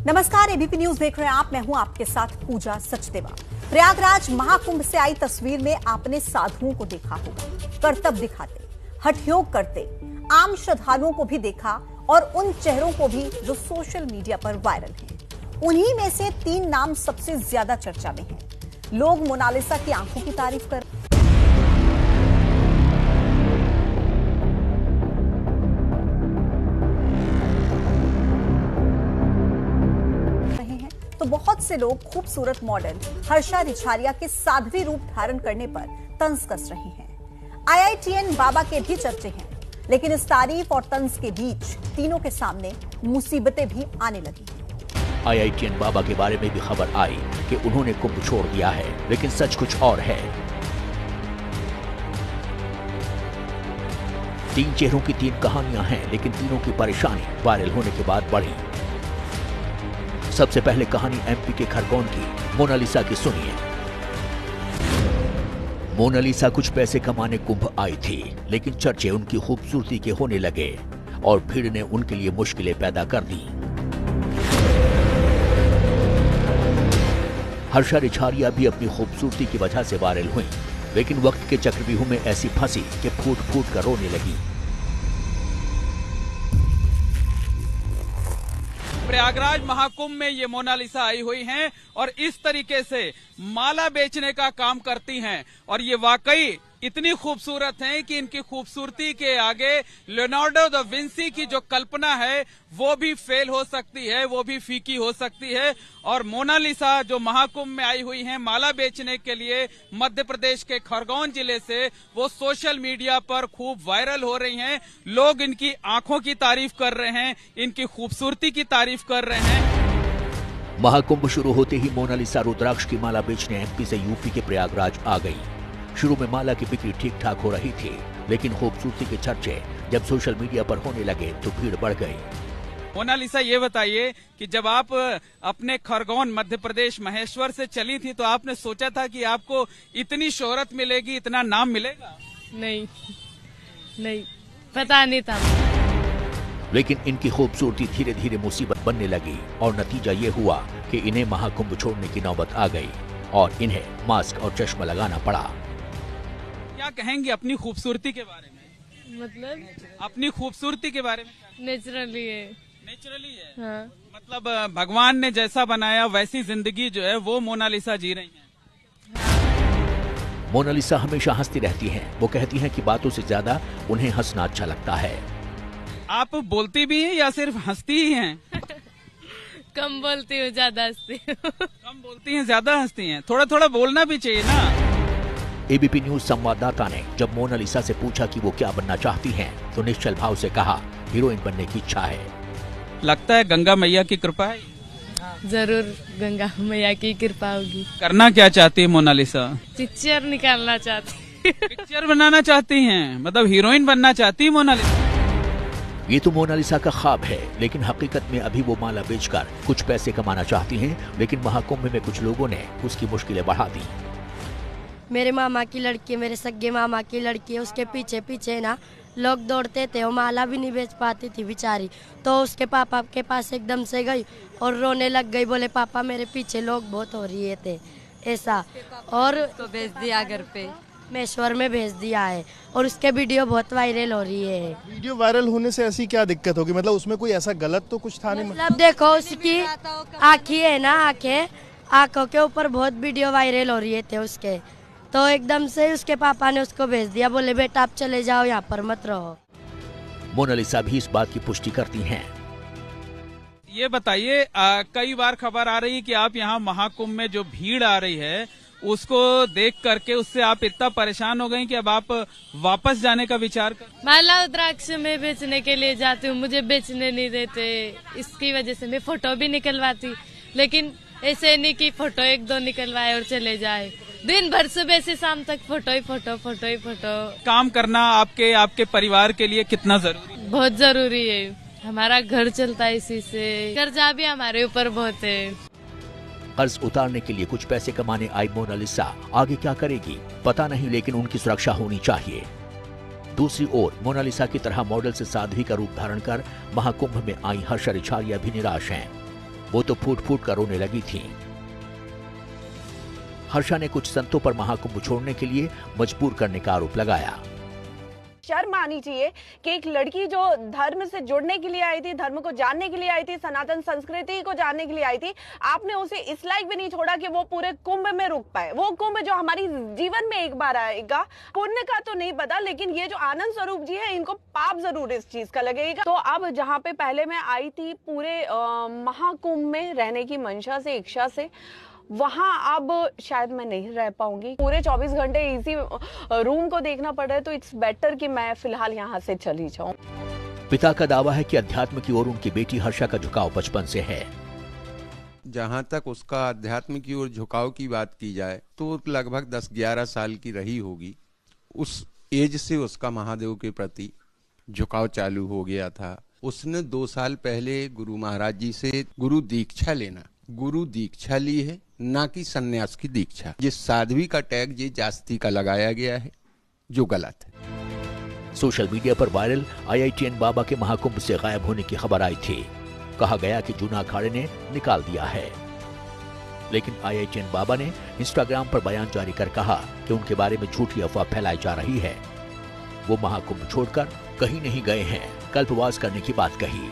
नमस्कार, ABP news देख रहे हैं आप। मैं हूं आपके साथ पूजा सचदेवा। प्रयागराज महाकुंभ से आई तस्वीर में आपने साधुओं को देखा होगा, कर्तव्य दिखाते, हठयोग करते। आम श्रद्धालुओं को भी देखा और उन चेहरों को भी जो सोशल मीडिया पर वायरल हैं। उन्हीं में से 3 नाम सबसे ज्यादा चर्चा में हैं। लोग मोनालिसा की आंखों की तारीफ कर तो बहुत से लोग खूबसूरत मॉडल हर्षा रिछारिया के साध्वी रूप धारण करने पर तंज कस रहे हैं। आईआईटीएन बाबा के भी चर्चे हैं, लेकिन इस तारीफ और तंज के बीच तीनों के सामने मुसीबतें भी आने लगी हैं। आईआईटीएन बाबा के बारे में भी खबर आई कि उन्होंने कुंभ छोड़ दिया है, लेकिन सच कुछ और है। 3 चेहरों की 3 कहानियां हैं, लेकिन तीनों की परेशानी वायरल होने के बाद बढ़ी। सबसे पहले कहानी एमपी के खरगोन की मोनालिसा की सुनिए। मोनालिसा कुछ पैसे कमाने कुंभ आई थी, लेकिन चर्चे उनकी खूबसूरती के होने लगे और भीड़ ने उनके लिए मुश्किलें पैदा कर दी। हर्षा रिछारिया भी अपनी खूबसूरती की वजह से वायरल हुई, लेकिन वक्त के चक्रव्यूह में ऐसी फंसी कि फूट फूट कर रोने लगी। प्रयागराज महाकुंभ में ये मोनालिसा आई हुई हैं और इस तरीके से माला बेचने का काम करती हैं और ये वाकई इतनी खूबसूरत हैं कि इनकी खूबसूरती के आगे लियोनार्डो दा विंसी की जो कल्पना है वो भी फेल हो सकती है, वो भी फीकी हो सकती है। और मोनालिसा जो महाकुंभ में आई हुई हैं माला बेचने के लिए मध्य प्रदेश के खरगोन जिले से, वो सोशल मीडिया पर खूब वायरल हो रही हैं। लोग इनकी आंखों की तारीफ कर रहे हैं, इनकी खूबसूरती की तारीफ कर रहे हैं। महाकुंभ शुरू होते ही मोनालिसा रुद्राक्ष की माला बेचने एमपी से यूपी के प्रयागराज आ गई। शुरू में माला की बिक्री ठीक ठाक हो रही थी, लेकिन खूबसूरती के चर्चे जब सोशल मीडिया पर होने लगे तो भीड़ बढ़ गई। मोनालिसा, ये बताइए कि जब आप अपने खरगोन मध्य प्रदेश महेश्वर से चली थी तो आपने सोचा था कि आपको इतनी शोहरत मिलेगी, इतना नाम मिलेगा? नहीं, पता नहीं था। लेकिन इनकी खूबसूरती धीरे धीरे मुसीबत बनने लगी और नतीजा ये हुआ कि इन्हें महाकुंभ छोड़ने की नौबत आ गई और इन्हें मास्क और चश्मा लगाना पड़ा। क्या कहेंगे अपनी खूबसूरती के बारे में? मतलब अपनी खूबसूरती के बारे में? नेचुरली है। नेचुरली है? हाँ। मतलब भगवान ने जैसा बनाया वैसी जिंदगी जो है वो मोनालिसा जी रही हैं। मोनालिसा हमेशा हंसती रहती हैं। वो कहती हैं कि बातों से ज्यादा उन्हें हंसना अच्छा लगता है। आप बोलती भी हैं या सिर्फ हंसती ही हैं? कम बोलती हूँ, ज्यादा हंसती हूँ। कम बोलती हैं, ज्यादा हंसती हैं। थोड़ा थोड़ा बोलना भी चाहिए ना। एबीपी न्यूज संवाददाता ने जब मोनालिसा से पूछा कि वो क्या बनना चाहती हैं, तो निश्चल भाव से कहा, हीरोइन बनने की इच्छा है। लगता है गंगा मैया की कृपा है। जरूर गंगा मैया की कृपा होगी। करना क्या चाहती है मोनालिसा? पिक्चर निकालना चाहती। पिक्चर बनाना चाहती हैं, मतलब हीरोइन बनना चाहती है मोनालिसा। ये तो मोनालिसा का ख्वाब है, लेकिन हकीकत में अभी वो माला बेचकर कुछ पैसे कमाना चाहती हैं, लेकिन महाकुंभ में कुछ लोगों ने उसकी मुश्किलें बढ़ा दी। मेरे मामा की लड़की, मेरे सगे मामा की लड़की, उसके पीछे पीछे ना लोग दौड़ते थे। वो माला भी नहीं बेच पाती थी बेचारी, तो उसके पापा के पास एकदम से गई और रोने लग गई। बोले पापा मेरे पीछे लोग बहुत हो रहे थे ऐसा, और तो भेज दिया घर पे, महेश्वर में भेज दिया है और उसके वीडियो बहुत वायरल हो रही है। वीडियो वायरल होने से ऐसी क्या दिक्कत होगी? मतलब उसमें कोई ऐसा गलत तो कुछ था नहीं? मतलब देखो उसकी आँखें है ना, आँखों के ऊपर बहुत वीडियो वायरल हो रही थे उसके, तो एकदम से उसके पापा ने उसको भेज दिया। बोले बेटा आप चले जाओ, यहाँ पर मत रहो। मोनालिसा भी इस बात की पुष्टि करती हैं। ये बताइए, कई बार खबर आ रही है कि आप यहाँ महाकुंभ में जो भीड़ आ रही है उसको देख करके उससे आप इतना परेशान हो गए कि अब आप वापस जाने का विचार कर? माला रुद्राक्ष में बेचने के लिए जाती हूँ, मुझे बेचने नहीं देते, इसकी वजह से मैं फोटो भी निकलवाती, लेकिन ऐसे नहीं कि फोटो 1-2 निकलवाए और चले जाए। दिन भर सुबह से शाम तक फोटो ही फोटो। काम करना आपके परिवार के लिए कितना जरूरी? बहुत जरूरी है। हमारा घर चलता है इसी से, कर्जा भी हमारे ऊपर बहुत है। कर्ज उतारने के लिए कुछ पैसे कमाने आई मोनालिसा आगे क्या करेगी पता नहीं, लेकिन उनकी सुरक्षा होनी चाहिए। दूसरी ओर मोनालिसा की तरह मॉडल से साध्वी का रूप धारण कर महाकुंभ में आई हर्षा रिछारिया भी निराश हैं। वो तो फूट फूट कर रोने लगी थीं। हर्षा ने कुछ संतों पर महाकुंभ छोड़ने के लिए मजबूर करने का आरोप लगाया। शर्म आनी चाहिए कि एक लड़की जो धर्म से जुड़ने के लिए आई थी, धर्म को जानने के लिए आई थी, सनातन संस्कृति को जानने के लिए आई थी, आपने उसे इस लायक भी नहीं छोड़ा कि वो पूरे कुंभ में रुक पाए। वो कुंभ जो हमारी जीवन में एक बार आएगा, पुण्य का तो नहीं पता, लेकिन ये जो आनंद स्वरूप जी है, इनको पाप जरूर इस चीज का लगेगा। तो अब जहाँ पे पहले मैं आई थी पूरे महाकुंभ में रहने की मंशा से, इच्छा से, वहाँ अब शायद मैं नहीं रह पाऊंगी। पूरे 24 घंटे इसी रूम को देखना पड़ रहा है, तो इट्स बेटर कि मैं फिलहाल यहाँ से चली जाऊं। पिता का दावा है कि अध्यात्म की ओर उनकी बेटी हर्षा का झुकाव बचपन से है। जहाँ तक उसका अध्यात्म की ओर झुकाव की बात की जाए तो लगभग 10-11 साल की रही होगी। उस एज से उसका महादेव के प्रति झुकाव चालू हो गया था। उसने 2 साल पहले गुरु महाराज जी से गुरु दीक्षा ली है, ना कि सन्यास की दीक्षा। ये साध्वी का टैग ये जास्ती का लगाया गया है, जो गलत है। सोशल मीडिया पर वायरल IITN बाबा के महाकुंभ से गायब होने की खबर आई थी। कहा गया कि जूना अखाड़े ने निकाल दिया है, लेकिन IITN बाबा ने इंस्टाग्राम पर बयान जारी कर कहा कि उनके बारे में झूठी अफवाह फैलाई जा रही है। वो महाकुंभ छोड़कर कहीं नहीं गए हैं, कल्पवास करने की बात कही।